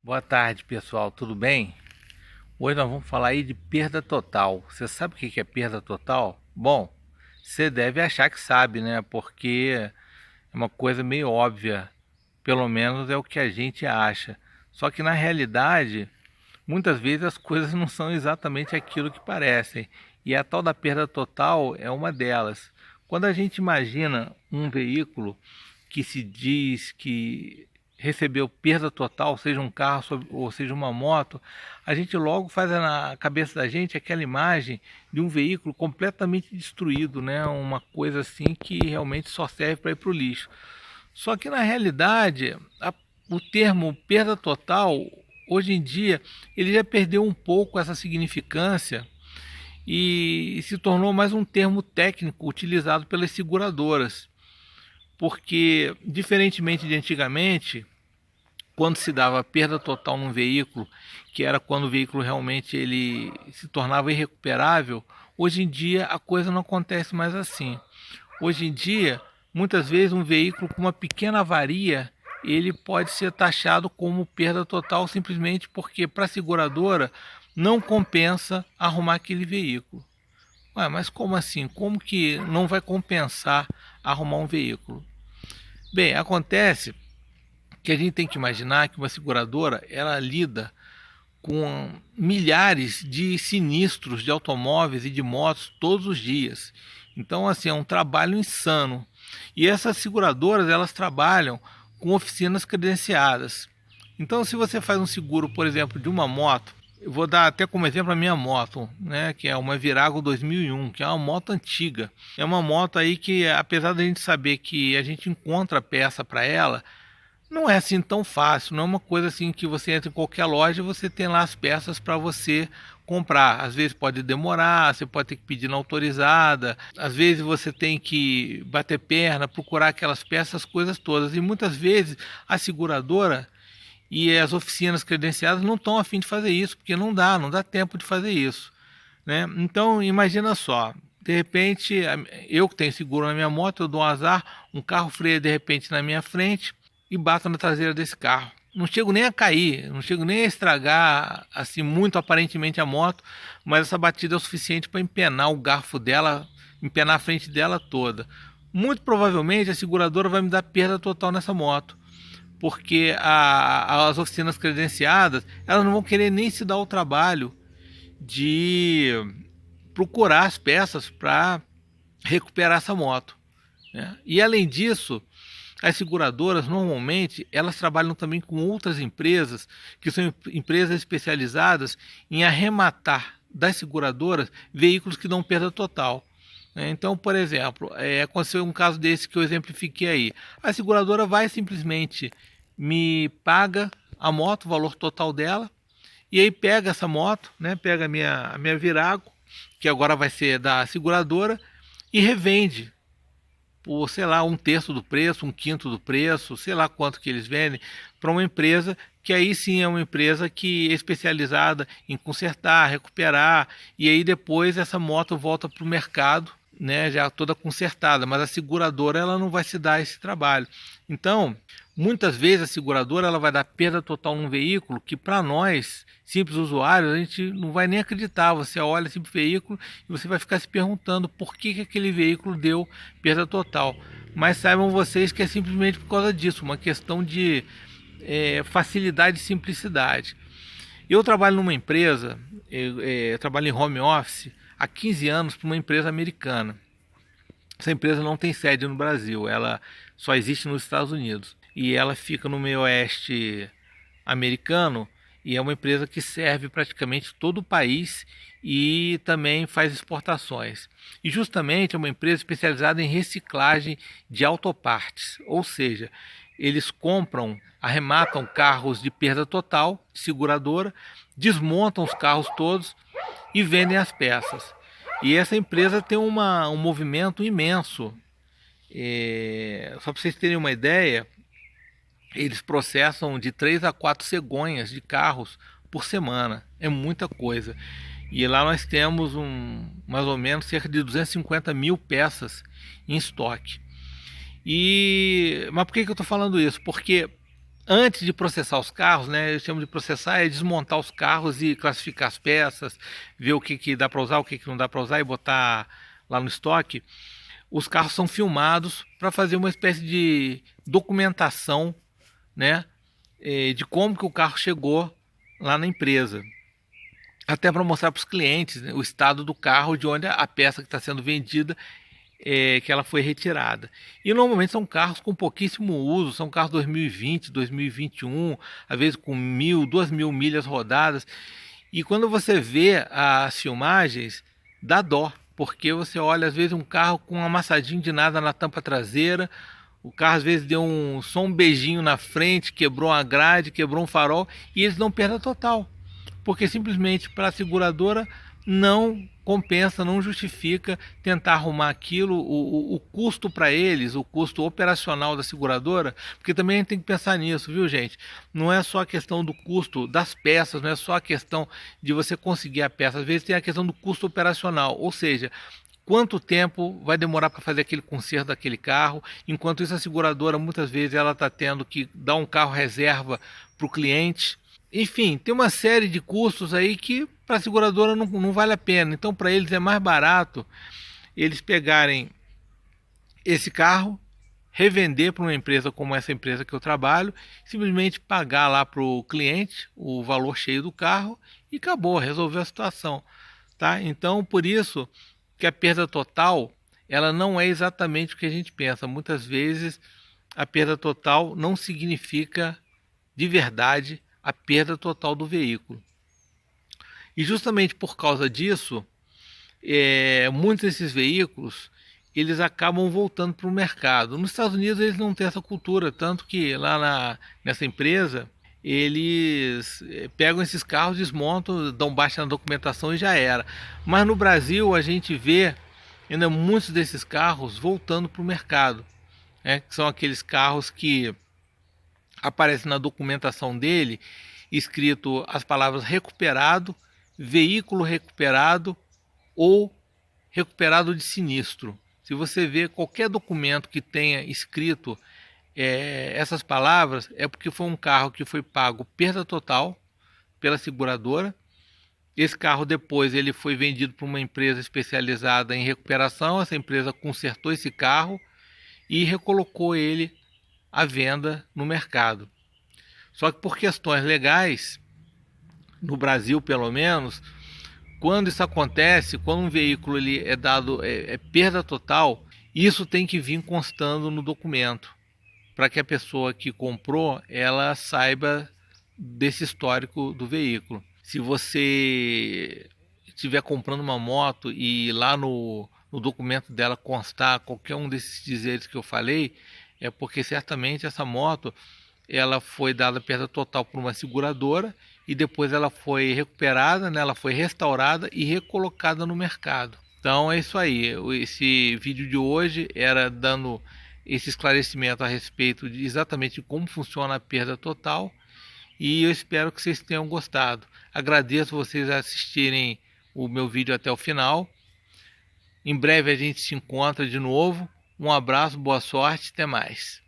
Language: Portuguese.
Boa tarde, pessoal. Tudo bem? Hoje nós vamos falar aí de perda total. Você sabe o que é perda total? Bom, você deve achar que sabe, né? Porque é uma coisa meio óbvia. Pelo menos é o que a gente acha. Só que na realidade, muitas vezes as coisas não são exatamente aquilo que parecem. E a tal da perda total é uma delas. Quando a gente imagina um veículo que se diz que recebeu perda total, seja um carro ou seja uma moto, a gente logo faz na cabeça da gente aquela imagem de um veículo completamente destruído, né? Uma coisa assim que realmente só serve para ir para o lixo. Só que na realidade, o termo perda total, hoje em dia, ele já perdeu um pouco essa significância e se tornou mais um termo técnico utilizado pelas seguradoras. Porque, diferentemente de antigamente, quando se dava perda total num veículo, que era quando o veículo realmente ele se tornava irrecuperável, hoje em dia a coisa não acontece mais assim. Hoje em dia, muitas vezes um veículo com uma pequena avaria, ele pode ser taxado como perda total simplesmente porque para a seguradora não compensa arrumar aquele veículo. Ué, mas como assim? Como que não vai compensar arrumar um veículo? Bem, acontece que a gente tem que imaginar que uma seguradora ela lida com milhares de sinistros de automóveis e de motos todos os dias. Então, assim, é um trabalho insano. E essas seguradoras, elas trabalham com oficinas credenciadas. Então, se você faz um seguro, por exemplo, de uma moto, eu vou dar até como exemplo a minha moto, né, que é uma Virago 2001, que é uma moto antiga. É uma moto aí que, apesar da gente saber que a gente encontra peça para ela, não é assim tão fácil, não é uma coisa assim que você entra em qualquer loja e você tem lá as peças para você comprar. Às vezes pode demorar, você pode ter que pedir na autorizada, às vezes você tem que bater perna, procurar aquelas peças, coisas todas. E muitas vezes a seguradora e as oficinas credenciadas não estão a fim de fazer isso, porque não dá tempo de fazer isso, né? Então imagina só, de repente eu que tenho seguro na minha moto, eu dou um azar, um carro freia de repente na minha frente e bato na traseira desse carro. Não chego nem a cair, não chego nem a estragar assim muito aparentemente a moto, mas essa batida é o suficiente para empenar o garfo dela, empenar a frente dela toda. Muito provavelmente a seguradora vai me dar perda total nessa moto, porque as oficinas credenciadas elas não vão querer nem se dar o trabalho de procurar as peças para recuperar essa moto, né? E além disso, as seguradoras normalmente elas trabalham também com outras empresas que são empresas especializadas em arrematar das seguradoras veículos que dão perda total. Então, por exemplo, aconteceu um caso desse que eu exemplifiquei aí. A seguradora vai simplesmente me paga a moto, o valor total dela, e aí pega essa moto, né, pega a minha Virago, que agora vai ser da seguradora, e revende por, sei lá, um terço do preço, um quinto do preço, sei lá quanto que eles vendem, para uma empresa que aí sim é uma empresa que é especializada em consertar, recuperar, e aí depois essa moto volta para o mercado, né, já toda consertada, mas a seguradora ela não vai se dar esse trabalho. Então, muitas vezes a seguradora ela vai dar perda total num veículo que para nós, simples usuários, a gente não vai nem acreditar. Você olha esse veículo e você vai ficar se perguntando por que aquele veículo deu perda total. Mas saibam vocês que é simplesmente por causa disso, uma questão de facilidade e simplicidade. Eu trabalho numa empresa, eu trabalho em home office há 15 anos para uma empresa americana. Essa empresa não tem sede no Brasil, ela só existe nos Estados Unidos. E ela fica no meio oeste americano e é uma empresa que serve praticamente todo o país e também faz exportações. E justamente é uma empresa especializada em reciclagem de autopartes, ou seja, eles compram, arrematam carros de perda total, de seguradora, desmontam os carros todos e vendem as peças. E essa empresa tem um movimento imenso. Só para vocês terem uma ideia, eles processam de 3 a 4 cegonhas de carros por semana. É muita coisa. E lá nós temos mais ou menos cerca de 250 mil peças em estoque. Mas por que eu estou falando isso? Porque antes de processar os carros, né? Eu chamo de processar é desmontar os carros e classificar as peças, ver o que dá para usar, o que não dá para usar e botar lá no estoque. Os carros são filmados para fazer uma espécie de documentação, né? De como que o carro chegou lá na empresa. Até para mostrar para os clientes, né, o estado do carro, de onde a peça que está sendo vendida que ela foi retirada. E normalmente são carros com pouquíssimo uso, são carros 2020, 2021, às vezes com 1.000, 2.000 milhas rodadas. E quando você vê as filmagens, dá dó, porque você olha às vezes um carro com um amassadinho de nada na tampa traseira, o carro às vezes deu só um beijinho na frente, quebrou uma grade, quebrou um farol e eles dão perda total. Porque simplesmente para a seguradora não compensa, não justifica tentar arrumar aquilo, o custo para eles, o custo operacional da seguradora, porque também a gente tem que pensar nisso, viu, gente? Não é só a questão do custo das peças, não é só a questão de você conseguir a peça, às vezes tem a questão do custo operacional, ou seja, quanto tempo vai demorar para fazer aquele conserto daquele carro, enquanto isso a seguradora muitas vezes ela está tendo que dar um carro reserva para o cliente. Enfim, tem uma série de custos aí que para a seguradora não vale a pena. Então, para eles é mais barato eles pegarem esse carro, revender para uma empresa como essa empresa que eu trabalho, simplesmente pagar lá para o cliente o valor cheio do carro e acabou, resolveu a situação. Tá? Então, por isso que a perda total ela não é exatamente o que a gente pensa. Muitas vezes a perda total não significa de verdade a perda total do veículo. E justamente por causa disso, muitos desses veículos eles acabam voltando para o mercado. Nos Estados Unidos eles não têm essa cultura, tanto que lá nessa empresa eles pegam esses carros, desmontam, dão baixa na documentação e já era. Mas no Brasil a gente vê ainda muitos desses carros voltando para o mercado, né? Que são aqueles carros que aparece na documentação dele escrito as palavras recuperado, veículo recuperado ou recuperado de sinistro. Se você vê qualquer documento que tenha escrito essas palavras, é porque foi um carro que foi pago perda total pela seguradora. Esse carro depois ele foi vendido para uma empresa especializada em recuperação. Essa empresa consertou esse carro e recolocou ele à venda no mercado. Só que por questões legais, no Brasil pelo menos, quando isso acontece, quando um veículo ele é dado perda total, isso tem que vir constando no documento, para que a pessoa que comprou ela saiba desse histórico do veículo. Se você estiver comprando uma moto e lá no documento dela constar qualquer um desses dizeres que eu falei, é porque certamente essa moto ela foi dada perda total por uma seguradora e depois ela foi recuperada, né? Ela foi restaurada e recolocada no mercado. Então é isso aí. Esse vídeo de hoje era dando esse esclarecimento a respeito de exatamente como funciona a perda total e eu espero que vocês tenham gostado. Agradeço vocês assistirem o meu vídeo até o final. Em breve a gente se encontra de novo. Um abraço, boa sorte, até mais.